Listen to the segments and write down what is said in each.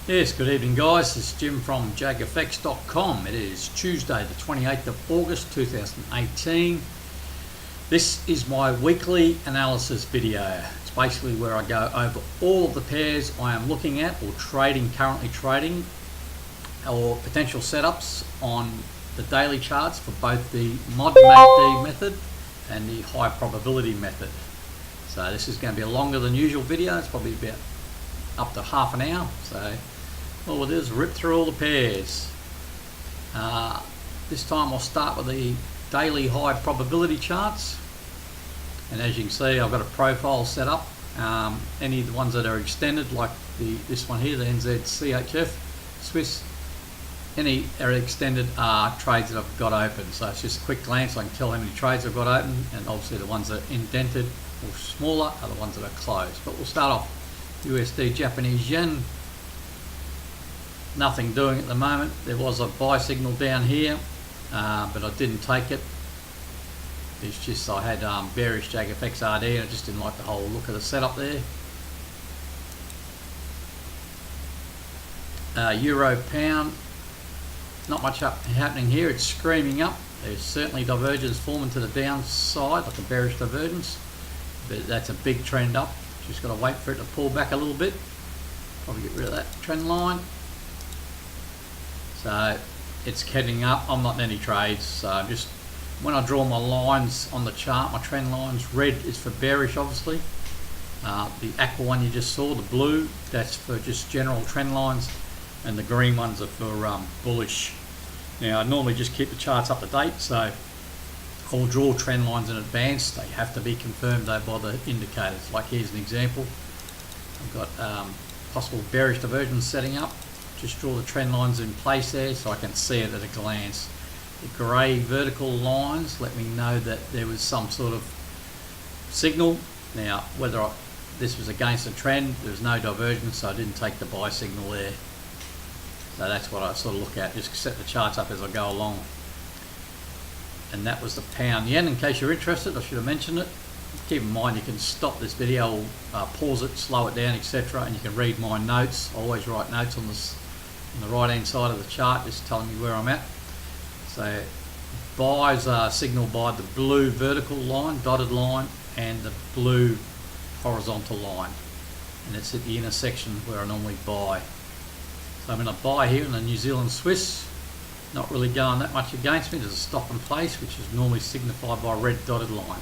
Yes, good evening guys, this is Jim from JAGfx.com. It is Tuesday the 28th of August 2018. This is my weekly analysis video. It's basically where I go over all of the pairs I am looking at or currently trading, or potential setups on the daily charts for both the mod MACD method and the high probability method. So this is going to be a longer than usual video. It's probably about up to half an hour. So all we'll do is rip through all the pairs. This time I'll start with the daily high probability charts, and as you can see I've got a profile set up. Any of the ones that are extended, like this one here, the NZCHF Swiss, any are extended are trades that I've got open. So it's just a quick glance, I can tell how many trades I've got open, and obviously the ones that are indented or smaller are the ones that are closed. But we'll start off USD Japanese yen. Nothing doing at the moment. There was a buy signal down here, but I didn't take it. It's just I had bearish JAGfx RD and I just didn't like the whole look of the setup there. Euro pound, not much happening here. It's screaming up. There's certainly divergence forming to the downside, like a bearish divergence, but that's a big trend up. Just got to wait for it to pull back a little bit. Probably get rid of that trend line. So it's heading up. I'm not in any trades, so I'm just, when I draw my lines on the chart, my trend lines, red is for bearish obviously. The aqua one you just saw, the blue, that's for just general trend lines, and the green ones are for bullish. Now I normally just keep the charts up to date, so I'll draw trend lines in advance. They have to be confirmed though by the indicators. Like here's an example. I've got possible bearish divergence setting up. Just draw the trend lines in place there so I can see it at a glance. The grey vertical lines let me know that there was some sort of signal. Now whether this was against the trend, there was no divergence, so I didn't take the buy signal there. So that's what I sort of look at, just set the charts up as I go along. And that was the pound yen. In case you're interested, I should have mentioned it. Keep in mind you can stop this video, pause it, slow it down, etc., and you can read my notes. I always write notes on the right hand side of the chart, just telling me where I'm at. So buys are signaled by the blue vertical line, dotted line, and the blue horizontal line, and it's at the intersection where I normally buy. So I'm going to buy here in the New Zealand Swiss. Not really going that much against me. There's a stop in place, which is normally signified by a red dotted line.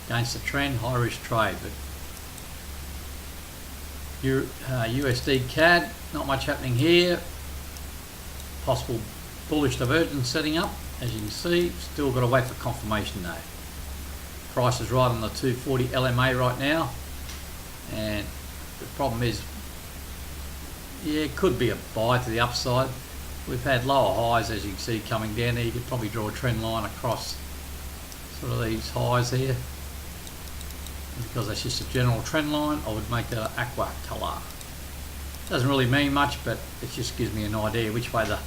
Against the trend, high risk trade. But USD CAD, not much happening here. Possible bullish divergence setting up, as you can see. Still got to wait for confirmation though. Price is right on the 240 LMA right now, and the problem is, yeah, it could be a buy to the upside. We've had lower highs, as you can see, coming down there. You could probably draw a trend line across sort of these highs here. Because that's just a general trend line, I would make that aqua colour. Doesn't really mean much, but it just gives me an idea which way the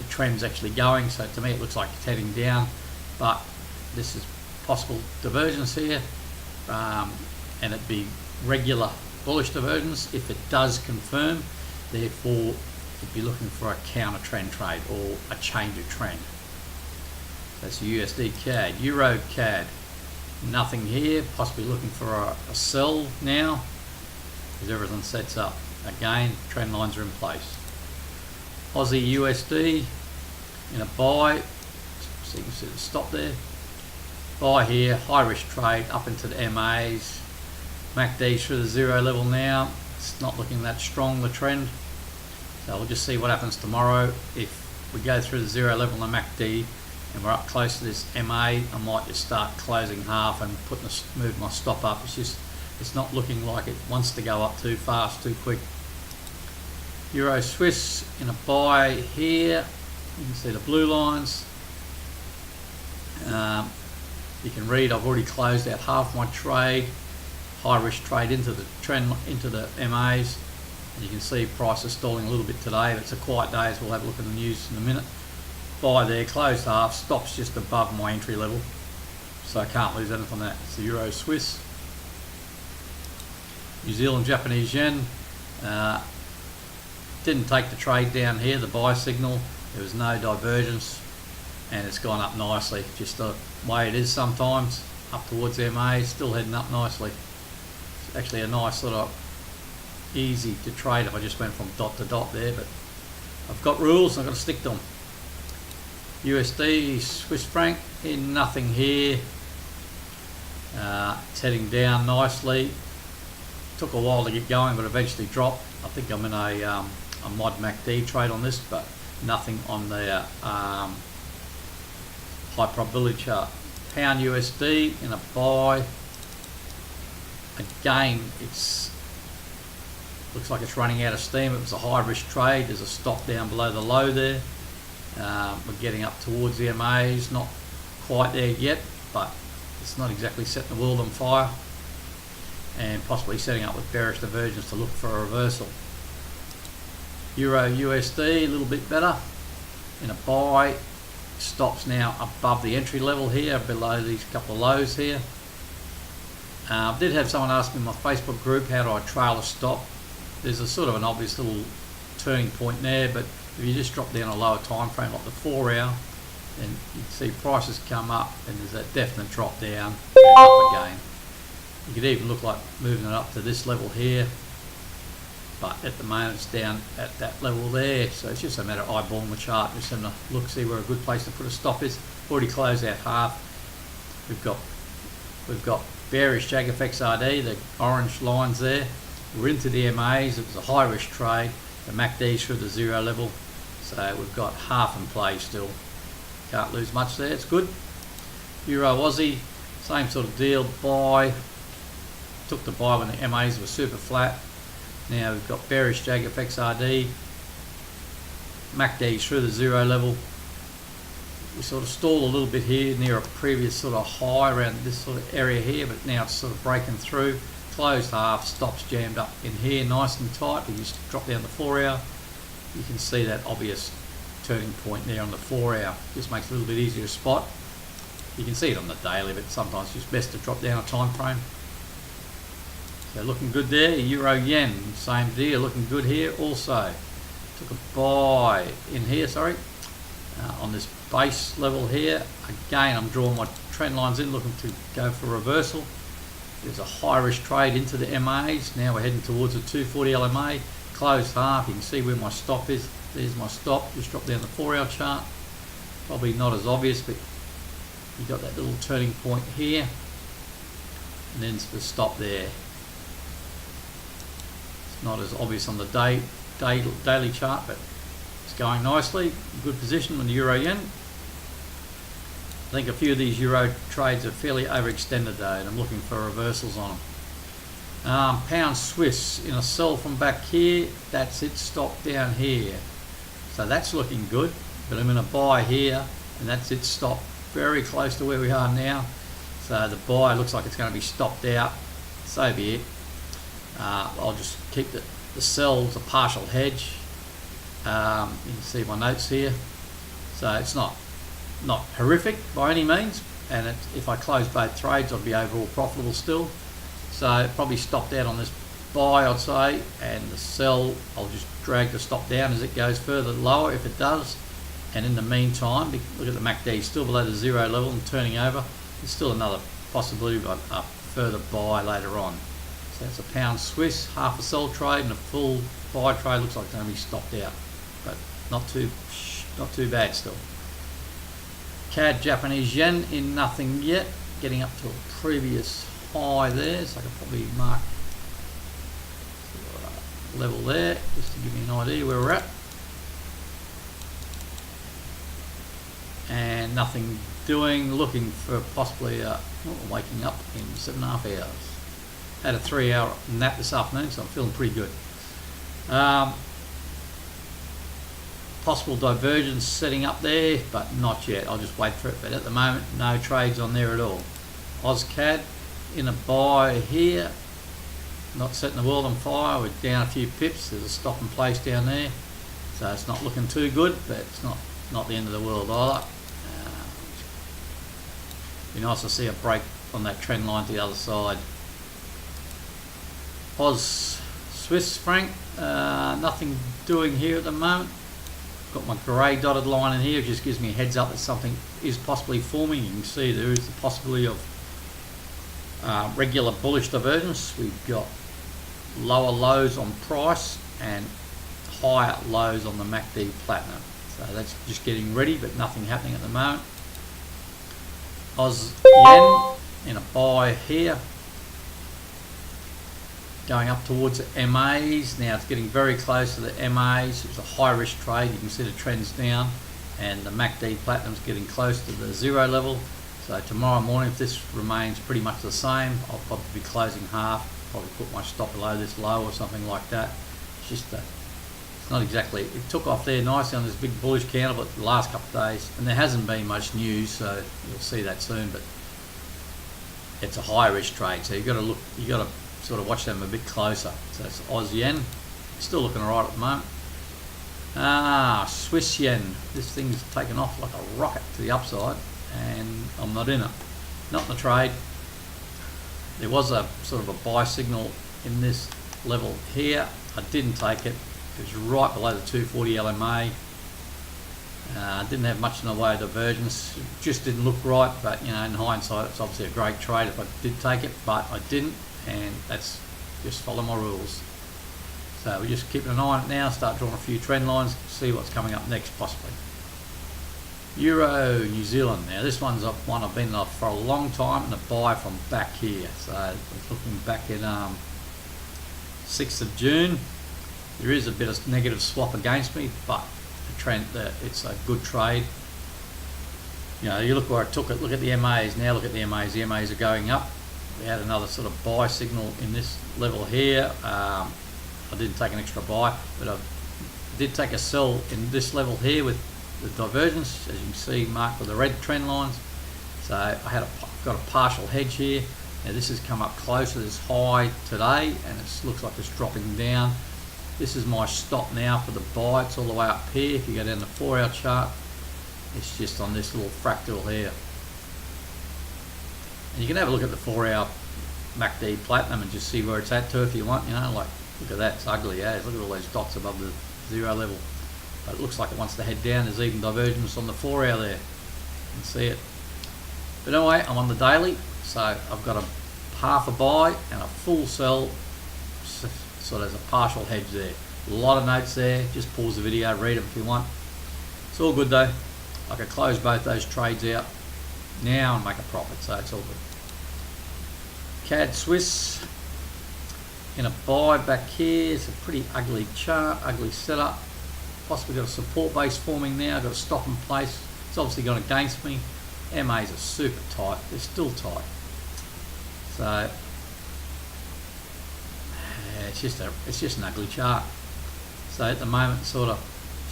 trend's actually going. So to me it looks like it's heading down, but this is possible divergence here, and it'd be regular bullish divergence if it does confirm. Therefore you'd be looking for a counter trend trade or a change of trend. That's USD CAD. Euro CAD, nothing here. Possibly looking for a sell now, because everything sets up. Again, trend lines are in place. Aussie USD in a buy, so you can see the stop there. Buy here, high risk trade up into the MAs. MACD through the zero level now. It's not looking that strong, the trend. So we'll just see what happens tomorrow. If we go through the zero level on the MACD and we're up close to this MA, I might just start closing half and move my stop up. It's not looking like it wants to go up too fast, too quick. Euro Swiss in a buy here. You can see the blue lines. You can read I've already closed out half my trade. High risk trade into the trend, into the MAs. And you can see price is stalling a little bit today. It's a quiet day, as we'll have a look at the news in a minute. Buy there, closed half, stops just above my entry level, so I can't lose anything on that. It's the Euro Swiss. New Zealand Japanese yen, didn't take the trade down here, the buy signal. There was no divergence, and it's gone up nicely, just the way it is sometimes, up towards MA, still heading up nicely. It's actually a nice sort of easy to trade if I just went from dot to dot there, but I've got rules and I've got to stick to them. USD, Swiss franc, in nothing here. It's heading down nicely. Took a while to get going, but eventually dropped. I think I'm in a mod MACD trade on this, but nothing on the high probability chart. Pound USD in a buy. Again, it's looks like it's running out of steam. It was a high risk trade. There's a stop down below the low there. We're getting up towards the MAs, not quite there yet, but it's not exactly setting the world on fire, and possibly setting up with bearish divergence to look for a reversal. Euro USD, a little bit better in a buy. Stops now above the entry level here, below these couple of lows here. I did have someone ask me in my Facebook group, how do I trail a stop? There's a sort of an obvious little turning point there, but if you just drop down a lower time frame like the 4 hour, then you can see prices come up and there's that definite drop down and up again. You could even look like moving it up to this level here, but at the moment it's down at that level there, so it's just a matter of eyeballing the chart, just having a look, see where a good place to put a stop is. Already closed out half. We've got bearish JAGfx RD, the orange lines there. We're into the MAs. It was a high risk trade. The MACD's through the 0 level, so we've got half in play still. Can't lose much there, it's good. Euro Aussie, same sort of deal, buy. Took the buy when the MAs were super flat. Now we've got bearish JAGfx RD. MACD's through the 0 level. We sort of stalled a little bit here near a previous sort of high around this sort of area here, but now it's sort of breaking through. Closed half, stops jammed up in here nice and tight. We just drop down the 4 hour. You can see that obvious turning point there on the 4 hour. Just makes it a little bit easier to spot. You can see it on the daily, but sometimes it's just best to drop down a time frame. So looking good there. Euro yen, same deal, looking good here also. Took a buy in here, on this base level here. Again, I'm drawing my trend lines in, looking to go for reversal. There's a high risk trade into the MAs. Now we're heading towards a 240 LMA. Closed half. You can see where my stop is. There's my stop. Just drop down the 4 hour chart. Probably not as obvious, but you got that little turning point here, and then the stop there. It's not as obvious on the daily chart, but it's going nicely. Good position on the euro yen. I think a few of these euro trades are fairly overextended though, and I'm looking for reversals on them. Pound Swiss in a sell from back here. That's its stop down here, so that's looking good. But I'm in a buy here, and that's its stop very close to where we are now. So the buy looks like it's going to be stopped out. So be it. I'll just keep the sell as a partial hedge. You can see my notes here. So it's not horrific by any means, and if I close both trades I'd be overall profitable still. So probably stopped out on this buy, I'd say, and the sell I'll just drag the stop down as it goes further lower if it does. And in the meantime, look at the MACD still below the 0 level and turning over. There's still another possibility of a further buy later on. So that's a pound Swiss, half a sell trade, and a full buy trade looks like it's going to be stopped out, but not too bad still. CAD Japanese yen in nothing yet, getting up to a previous high there, so I can probably mark level there just to give me an idea where we're at. And nothing doing, looking for possibly waking up in 7.5 hours. Had a 3 hour nap this afternoon, so I'm feeling pretty good. Possible divergence setting up there, but not yet. I'll just wait for it. But at the moment, no trades on there at all. AusCAD in a buy here, not setting the world on fire. We're down a few pips. There's a stop in place down there, so it's not looking too good, but it's not the end of the world either. Be nice to see a break on that trend line to the other side. Swiss franc Nothing doing here at the moment. Got my grey dotted line in here, just gives me a heads up that something is possibly forming. You can see there is the possibility of regular bullish divergence. We've got lower lows on price and higher lows on the MACD platinum. So that's just getting ready, but nothing happening at the moment. Oz yen in a buy here, going up towards the MAs. Now it's getting very close to the MAs. It's a high risk trade. You can see the trends down, and the MACD platinum's getting close to the 0 level. So tomorrow morning, if this remains pretty much the same, I'll probably be closing half. Probably put my stop below this low or something like that. It's just it's not exactly. It took off there nicely on this big bullish candle, but the last couple of days, and there hasn't been much news, so you'll see that soon. But it's a high risk trade, so you got to look. You got to sort of watch them a bit closer. So it's Oz yen, still looking alright at the moment. Swiss yen, this thing's taken off like a rocket to the upside, and I'm not in it, not in the trade. There was a sort of a buy signal in this level here. I didn't take it. It was right below the 240 LMA. Didn't have much in the way of divergence. It just didn't look right, but you know, in hindsight, it's obviously a great trade if I did take it, but I didn't. And that's just follow my rules. So we're just keeping an eye on it now, start drawing a few trend lines, see what's coming up next possibly. Euro New Zealand. Now this one's one I've been off for a long time, and a buy from back here. So looking back in 6th of June, there is a bit of negative swap against me, but the trend, it's a good trade. You know, you look where I took it, look at the MAs, now look at the MAs. The MAs are going up. We had another sort of buy signal in this level here. I didn't take an extra buy, but I did take a sell in this level here with the divergence, as you can see marked with the red trend lines. So I got a partial hedge here. Now this has come up close to this high today, and it looks like it's dropping down. This is my stop now for the buy. It's all the way up here. If you go down the 4-hour chart, it's just on this little fractal here. And you can have a look at the 4-hour MACD platinum and just see where it's at too if you want. You know, like look at that, it's ugly as. Look at all those dots above the 0 level. But it looks like it wants to head down. There's even divergence on the 4-hour there. You can see it. But anyway, I'm on the daily, so I've got a half a buy and a full sell. So there's a partial hedge there. A lot of notes there. Just pause the video, read them if you want. It's all good though. I could close both those trades out now and make a profit, so it's all good. CAD Swiss in a buy back here. It's a pretty ugly chart, ugly setup. Possibly got a support base forming now. Got a stop in place. It's obviously gone against me. MAs are super tight. They're still tight. So it's just an ugly chart. So at the moment, sort of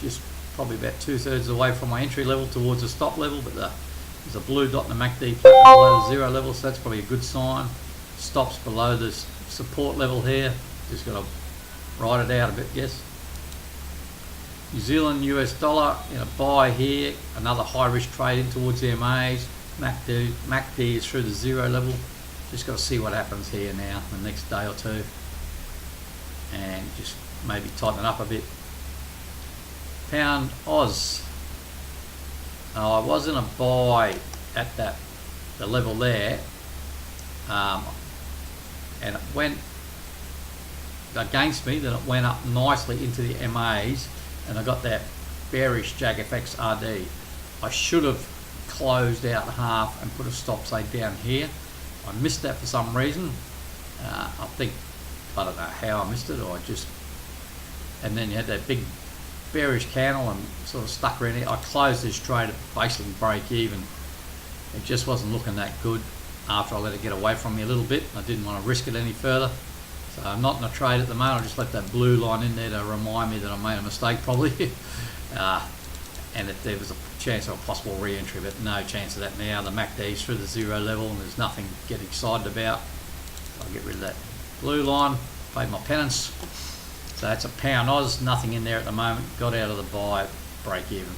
just probably about 2/3 away from my entry level towards the stop level, but there's a blue dot in the MACD below the 0 level, so that's probably a good sign. Stops below this support level here. Just got to ride it out a bit, yes. New Zealand US dollar in a buy here. Another high risk trade in towards the MAs. MACD is through the 0 level. Just got to see what happens here now the next day or two, and just maybe tighten it up a bit. Pound Oz. I was in a buy at the level there, and it went against me. Then it went up nicely into the MAs, and I got that bearish JAGfx RD. I should have closed out half and put a stop say down here. I missed that for some reason. I don't know how I missed it, or and then you had that big bearish candle and sort of stuck around here. I closed this trade at basically break even. It just wasn't looking that good after I let it get away from me a little bit. I didn't want to risk it any further. So I'm not in a trade at the moment. I just left that blue line in there to remind me that I made a mistake probably. And if there was a chance of a possible re-entry, but no chance of that now. The MACD's through the 0 level and there's nothing to get excited about. So I'll get rid of that blue line, paid my penance. So that's a pound Oz, nothing in there at the moment. Got out of the buy, break even.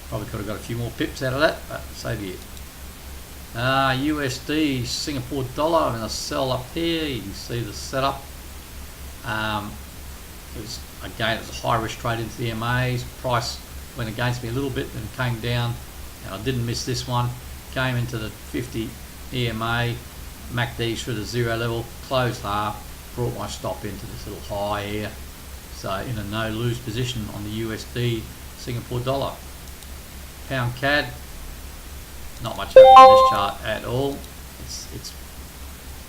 Probably could have got a few more pips out of that, but so be it. USD, Singapore dollar, I'm going to sell up here. You can see the setup. it was a high risk trade into the MAs. Price went against me a little bit and came down, and I didn't miss this one. Came into the 50 EMA, MACD through the 0 level, closed half, brought my stop into this little high here. So in a no lose position on the USD Singapore dollar. Pound CAD, not much happening in this chart at all.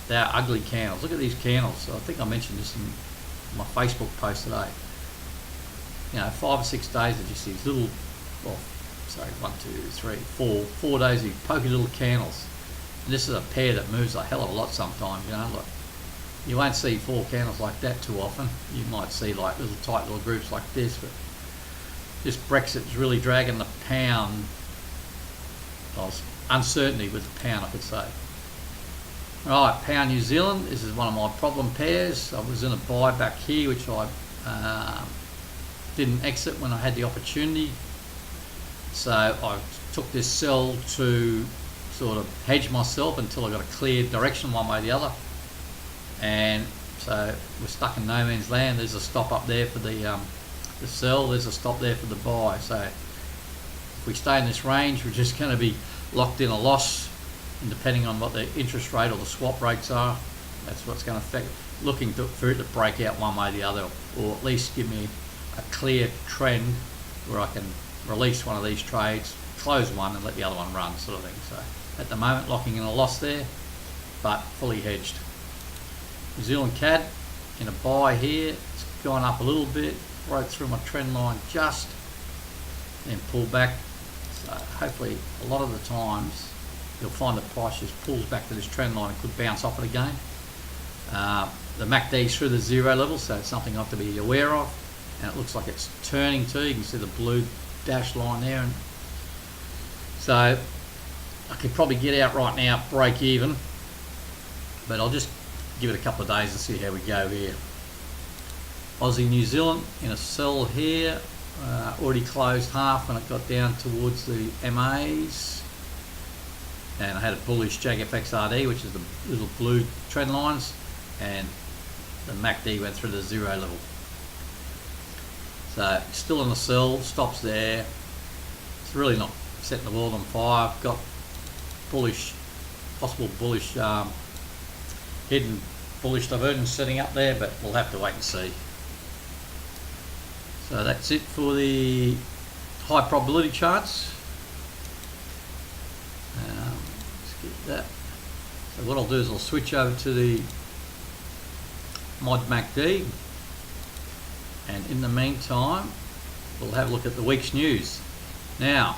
They're ugly candles. Look at these candles. I think I mentioned this in my Facebook post today. 5 or 6 days of just these little, well, sorry, 1, 2, 3, 4 days of these pokey little candles. And this is a pair that moves a hell of a lot sometimes, like you won't see 4 candles like that too often. You might see like little tight little groups like this, but this Brexit is really dragging the pound. Well, uncertainty with the pound, I could say. Right, pound New Zealand. This is one of my problem pairs. I was in a buy back here, which I didn't exit when I had the opportunity. So I took this sell to sort of hedge myself until I got a clear direction one way or the other. And so we're stuck in no man's land. There's a stop up there for the sell. There's a stop there for the buy. So if we stay in this range, we're just going to be locked in a loss. And depending on what the interest rate or the swap rates are, that's what's going to affect. Looking for it to break out one way or the other, or at least give me a clear trend where I can release one of these trades, close one and let the other one run, sort of thing. So at the moment, locking in a loss there, but fully hedged. New Zealand CAD in a buy here. It's gone up a little bit, broke through my trend line just, then pulled back. So hopefully a lot of the times you'll find the price just pulls back to this trend line and could bounce off it again. The MACD is through the 0 level, so it's something I have to be aware of. And it looks like it's turning too. You can see the blue dashed line there. And so I could probably get out right now, break even, but I'll just give it a couple of days and see how we go here. Aussie New Zealand in a sell here. Already closed half when it got down towards the MAs. And I had a bullish JAGfx RD, which is the little blue trend lines, and the MACD went through the 0 level. So still on the sell, stops there. It's really not setting the world on fire. Got bullish, possible bullish, hidden bullish divergence setting up there, but we'll have to wait and see. So that's it for the high probability charts. That. So what I'll do is I'll switch over to the mod MACD, and in the meantime we'll have a look at the week's news. Now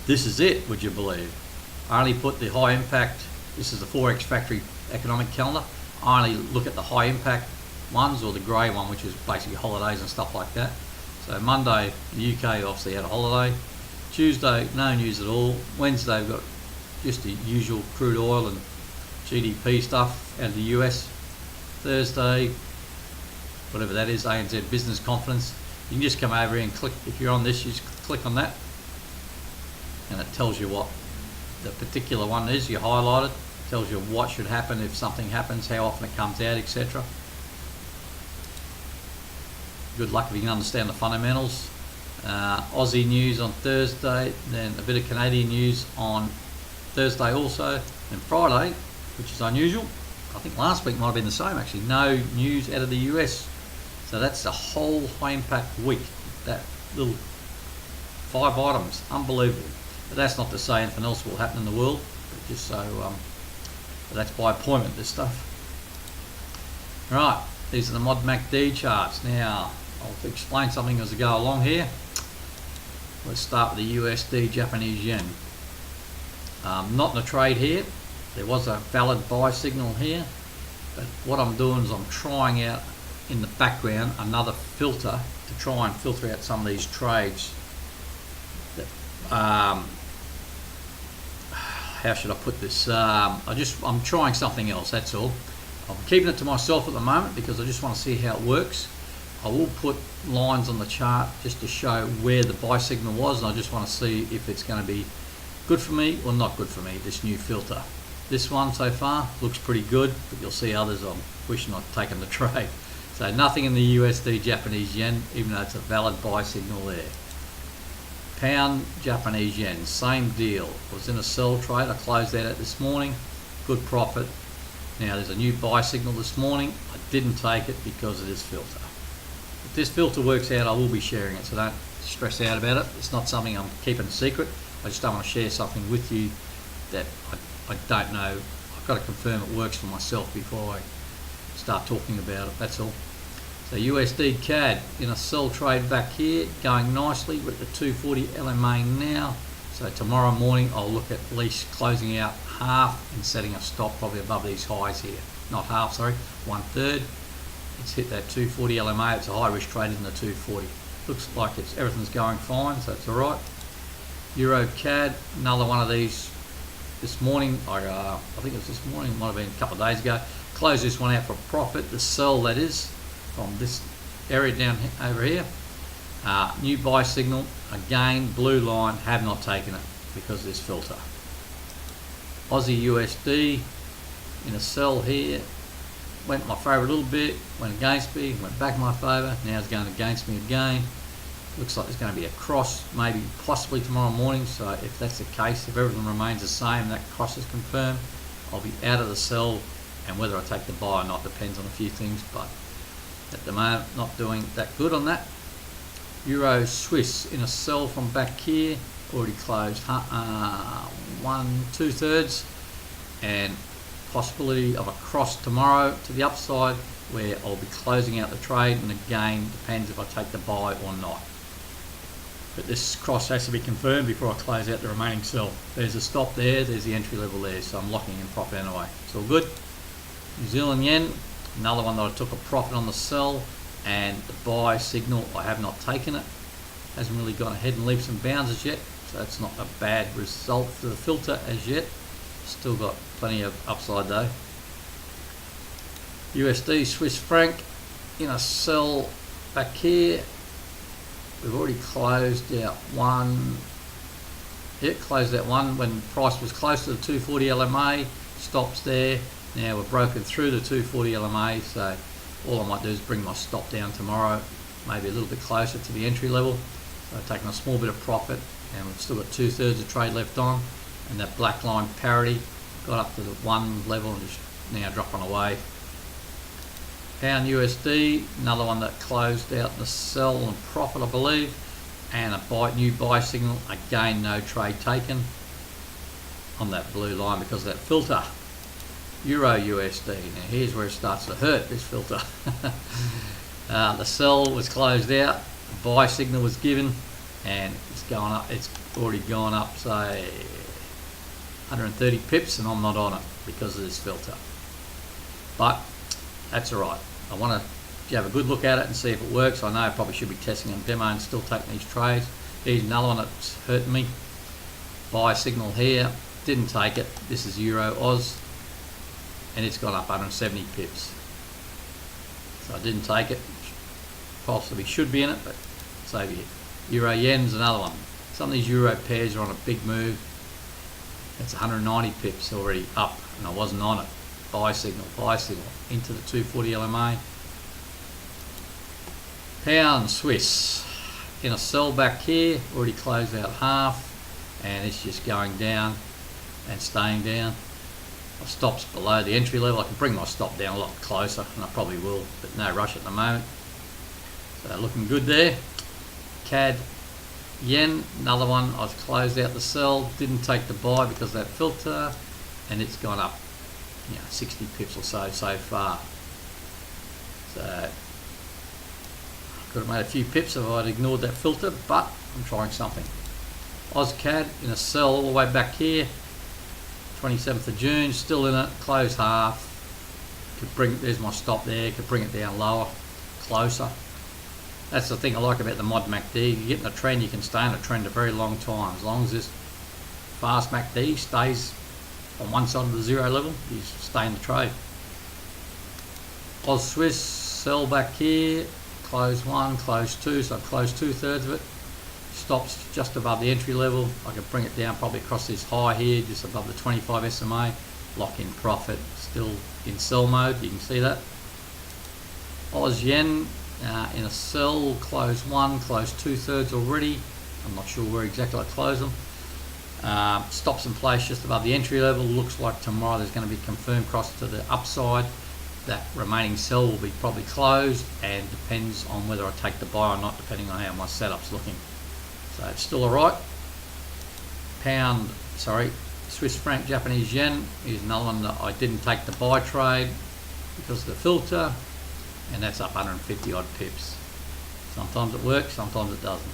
this is it, would you believe? I only put the high impact, this is the Forex factory economic calendar. I only look at the high impact ones, or the grey one, which is basically holidays and stuff like that. So Monday the UK obviously had a holiday. Tuesday no news at all. Wednesday we've got just the usual crude oil and GDP stuff out of the US. Thursday, whatever that is, ANZ business confidence. You can just come over here and click, if you're on this, you just click on that and it tells you what the particular one is. You highlight it, tells you what should happen if something happens, how often it comes out, etc. Good luck if you can understand the fundamentals. Aussie news on Thursday, then a bit of Canadian news on Thursday also, and Friday, which is unusual. I think last week might have been the same actually. No news out of the US. So that's the whole high impact week. That little 5 items, unbelievable. But that's not to say anything else will happen in the world. But just so, but that's by appointment, this stuff. Right, these are the mod MACD charts. Now I'll explain something as I go along here. Let's start with the USD Japanese yen. Not in a trade here. There was a valid buy signal here, but what I'm doing is I'm trying out in the background another filter to try and filter out some of these trades. How should I put this? I'm trying something else, that's all. I'm keeping it to myself at the moment because I just want to see how it works. I will put lines on the chart just to show where the buy signal was, and I just want to see if it's going to be good for me or not good for me, this new filter. This one so far looks pretty good, but you'll see others I'm wishing I'd taken the trade. So nothing in the USD Japanese yen, even though it's a valid buy signal there. Pound Japanese yen, same deal. Was in a sell trade. I closed that out this morning. Good profit. Now there's a new buy signal this morning. I didn't take it because of this filter. If this filter works out, I will be sharing it, so don't stress out about it. It's not something I'm keeping a secret. I just don't want to share something with you that I don't know. I've got to confirm it works for myself before I start talking about it, that's all. So USD CAD in a sell trade back here, going nicely with the 240 LMA now. So tomorrow morning I'll look at least closing out half and setting a stop probably above these highs here. Not half, sorry, 1/3. It's hit that 240 LMA. It's a high risk trade in the 240. Looks like everything's going fine, so it's all right. Euro CAD, another one of these this morning. I think it was this morning, it might have been a couple of days ago. Close this one out for profit. The sell, that is, from this area down over here. New buy signal, again, blue line, have not taken it because of this filter. Aussie USD in a sell here. Went my favour a little bit, went against me, went back in my favour, now it's going against me again. Looks like there's going to be a cross, maybe possibly tomorrow morning, so if that's the case, if everything remains the same, that cross is confirmed, I'll be out of the sell, and whether I take the buy or not depends on a few things, but at the moment, not doing that good on that. Euro Swiss in a sell from back here, already closed 2/3, and possibility of a cross tomorrow to the upside where I'll be closing out the trade, and again depends if I take the buy or not. But this cross has to be confirmed before I close out the remaining sell. There's a stop there, there's the entry level there, so I'm locking in profit anyway. It's all good. New Zealand yen, another one that I took a profit on the sell, and the buy signal I have not taken it. Hasn't really gone ahead and leaps and bounds as yet, so that's not a bad result for the filter as yet. Still got plenty of upside though. USD Swiss franc in a sell back here. We've already closed out one. Yeah, closed out one when price was close to the 240 LMA. Stops there. Now we're broken through the 240 LMA, so all I might do is bring my stop down tomorrow, maybe a little bit closer to the entry level. So I've taken a small bit of profit, and we've still got 2/3 of trade left on. And that black line parity got up to the 1 level and just now dropping away. Pound USD, another one that closed out the sell and profit, I believe, and a new buy signal. Again, no trade taken on that blue line because of that filter. Euro USD, now here's where it starts to hurt, this filter. The sell was closed out, the buy signal was given, and it's going up. It's already gone up, say 130 pips, and I'm not on it because of this filter. But that's all right. I want to have a good look at it and see if it works. I know I probably should be testing on demo and still taking these trades. Here's another one that's hurting me. Buy signal here, didn't take it. This is Euro Oz, and it's gone up 170 pips. So I didn't take it. Possibly should be in it, but it's over here. Euro Yen's another one. Some of these Euro pairs are on a big move. It's 190 pips already up, and I wasn't on it. Buy signal into the 240 LMA. Pound Swiss in a sell back here, already closed out half, and it's just going down and staying down. My stop's below the entry level. I can bring my stop down a lot closer, and I probably will, but no rush at the moment. So looking good there. CAD Yen, another one. I was closed out the sell, didn't take the buy because of that filter, and it's gone up 60 pips or so far. So could have made a few pips if I'd ignored that filter, but I'm trying something. AusCAD in a sell all the way back here, 27th of June, still in it, closed half. There's my stop there, could bring it down lower, closer. That's the thing I like about the mod MACD. You get in a trend, you can stay in a trend a very long time. As long as this fast MACD stays on one side of the zero level, you stay in the trade. Oz Swiss, sell back here, close one, close two, so I've closed 2/3 of it. Stops just above the entry level. I can bring it down probably across this high here, just above the 25 SMA. lock in profit, still in sell mode, you can see that. Oz Yen in a sell, close 1, close 2/3 already. I'm not sure where exactly I close them. Stops in place just above the entry level. Looks like tomorrow there's going to be confirmed cross to the upside. That remaining sell will be probably closed, and depends on whether I take the buy or not, depending on how my setup's looking. So it's still alright. Swiss franc Japanese yen is another one that I didn't take the buy trade because of the filter, and that's up 150 odd pips. Sometimes it works, sometimes it doesn't.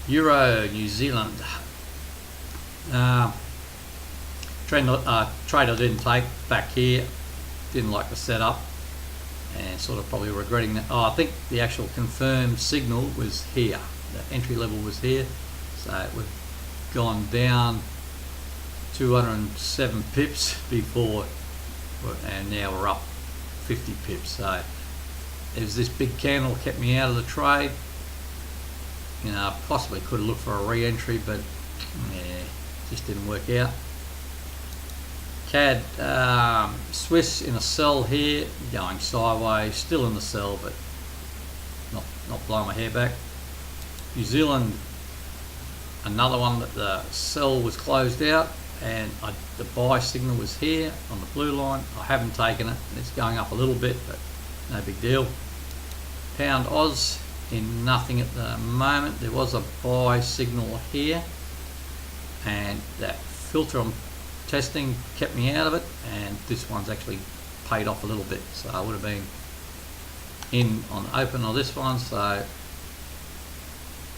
Euro New Zealand trade I didn't take back here. Didn't like the setup, and sort of probably regretting that. I think the actual confirmed signal was here. The entry level was here, so we've gone down 207 pips before, and now we're up 50 pips. So it was this big candle kept me out of the trade. You know, I possibly could have looked for a re-entry, but yeah, just didn't work out. CAD Swiss in a sell here, going sideways, still in the sell, but not blowing my hair back. New Zealand, another one that the sell was closed out, and the buy signal was here on the blue line. I haven't taken it, and it's going up a little bit, but no big deal. Pound Oz in nothing at the moment. There was a buy signal here, and that filter I'm testing kept me out of it, and this one's actually paid off a little bit, so I would have been in on the open on this one. So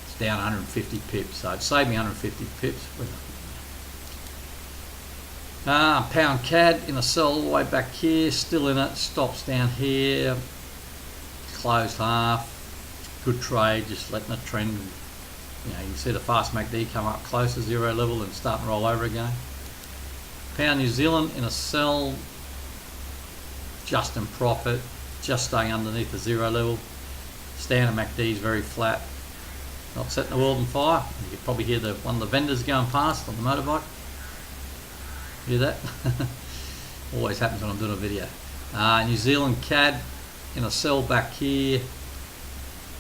it's down 150 pips, so it saved me 150 pips. Pound CAD in a sell all the way back here, still in it, stops down here, closed half, good trade, just letting it trend. You know, you can see the fast MACD come up close to zero level and start and roll over again. Pound New Zealand in a sell, just in profit, just staying underneath the zero level. Standard MACD is very flat, not setting the world on fire. You can probably hear one of the vendors going past on the motorbike. Hear that? Always happens when I'm doing a video. New Zealand CAD in a sell back here.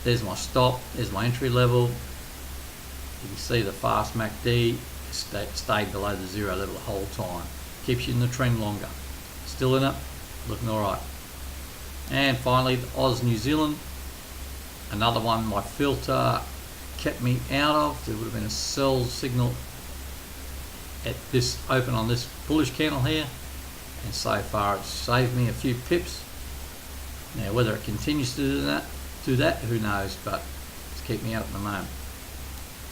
There's my stop, there's my entry level. You can see the fast MACD stayed below the zero level the whole time. Keeps you in the trend longer. Still in it, looking alright. And finally, the Oz New Zealand, another one my filter kept me out of. There would have been a sell signal at this open on this bullish candle here, and so far it's saved me a few pips. Now whether it continues to do that, who knows, but it's kept me out at the moment.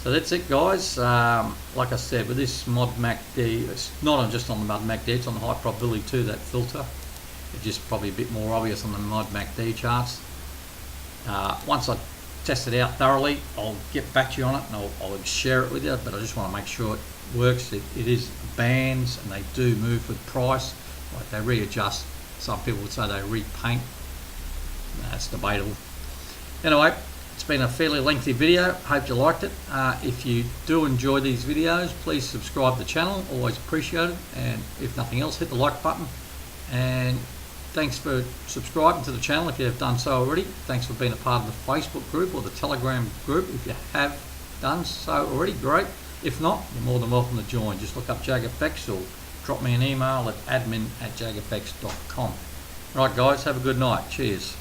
So that's it, guys. Like I said, with this mod MACD, it's not just on the mod MACD, it's on the high probability too, that filter. It's just probably a bit more obvious on the mod MACD charts. Once I test it out thoroughly, I'll get back to you on it, and I'll share it with you, but I just want to make sure it works. It is bands, and they do move with price. Like they readjust. Some people would say they repaint. That's debatable. Anyway, it's been a fairly lengthy video. Hope you liked it. If you do enjoy these videos, please subscribe to the channel. Always appreciate it. And if nothing else, hit the like button. And thanks for subscribing to the channel if you have done so already. Thanks for being a part of the Facebook group or the Telegram group. If you have done so already, great. If not, you're more than welcome to join. Just look up JAGfx or drop me an email at admin@jagfx.com. Right, guys, have a good night. Cheers.